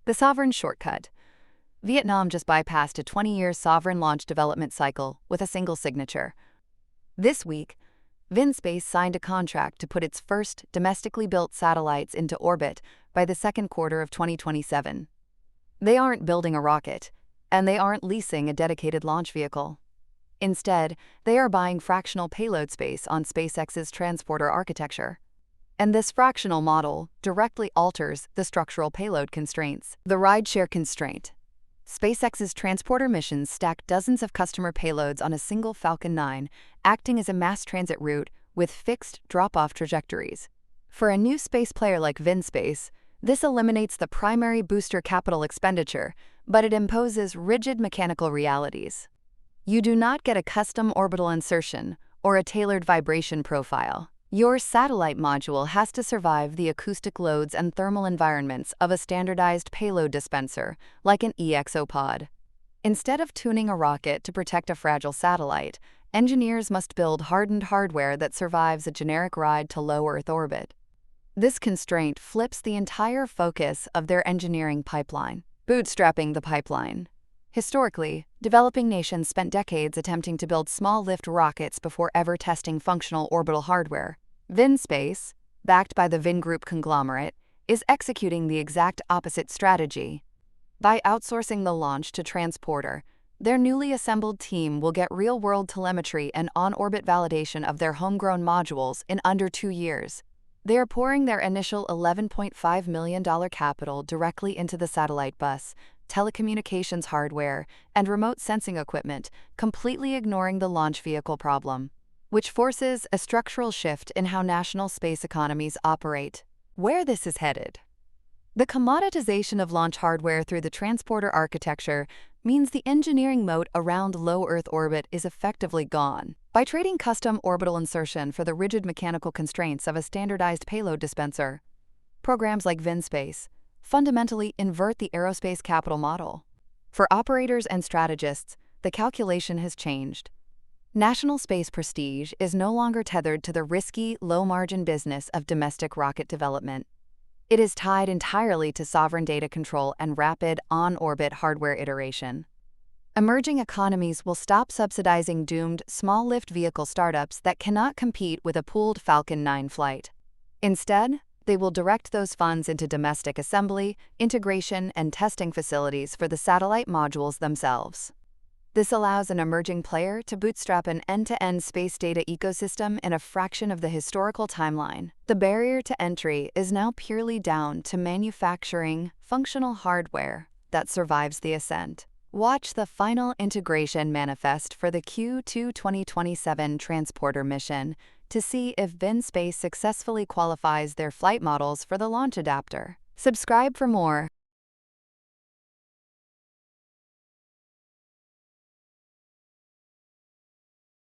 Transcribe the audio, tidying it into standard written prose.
The sovereign shortcut. Vietnam just bypassed a 20-year sovereign launch development cycle with a single signature. This week, VinSpace signed a contract to put its first domestically built satellites into orbit by the second quarter of 2027. They aren't building a rocket, and they aren't leasing a dedicated launch vehicle. Instead, they are buying fractional payload space on SpaceX's Transporter architecture. And this fractional model directly alters the structural payload constraints. The Rideshare Constraint. SpaceX's Transporter missions stack dozens of customer payloads on a single Falcon 9, acting as a mass transit route with fixed drop-off trajectories. For a new space player like VinSpace, this eliminates the primary booster capital expenditure, but it imposes rigid mechanical realities. You do not get a custom orbital insertion or a tailored vibration profile. Your satellite module has to survive the acoustic loads and thermal environments of a standardized payload dispenser, like an EXO-pod. Instead of tuning a rocket to protect a fragile satellite, engineers must build hardened hardware that survives a generic ride to low Earth orbit. This constraint flips the entire focus of their engineering pipeline. Bootstrapping the pipeline. Historically, developing nations spent decades attempting to build small-lift rockets before ever testing functional orbital hardware. VinSpace, backed by the Vingroup conglomerate, is executing the exact opposite strategy. By outsourcing the launch to Transporter, their newly assembled team will get real-world telemetry and on-orbit validation of their homegrown modules in under 2 years. They are pouring their initial $11.5 million capital directly into the satellite bus, telecommunications hardware, and remote sensing equipment, completely ignoring the launch vehicle problem, which forces a structural shift in how national space economies operate. Where this is headed. The commoditization of launch hardware through the Transporter architecture means the engineering moat around low Earth orbit is effectively gone. By trading custom orbital insertion for the rigid mechanical constraints of a standardized payload dispenser, programs like VinSpace fundamentally invert the aerospace capital model. For operators and strategists, the calculation has changed. National space prestige is no longer tethered to the risky, low-margin business of domestic rocket development. It is tied entirely to sovereign data control and rapid, on-orbit hardware iteration. Emerging economies will stop subsidizing doomed, small-lift vehicle startups that cannot compete with a pooled Falcon 9 flight. Instead, they will direct those funds into domestic assembly, integration, and testing facilities for the satellite modules themselves. This allows an emerging player to bootstrap an end-to-end space data ecosystem in a fraction of the historical timeline. The barrier to entry is now purely down to manufacturing functional hardware that survives the ascent. Watch the final integration manifest for the Q2 2027 Transporter mission to see if VinSpace successfully qualifies their flight models for the launch adapter. Subscribe for more.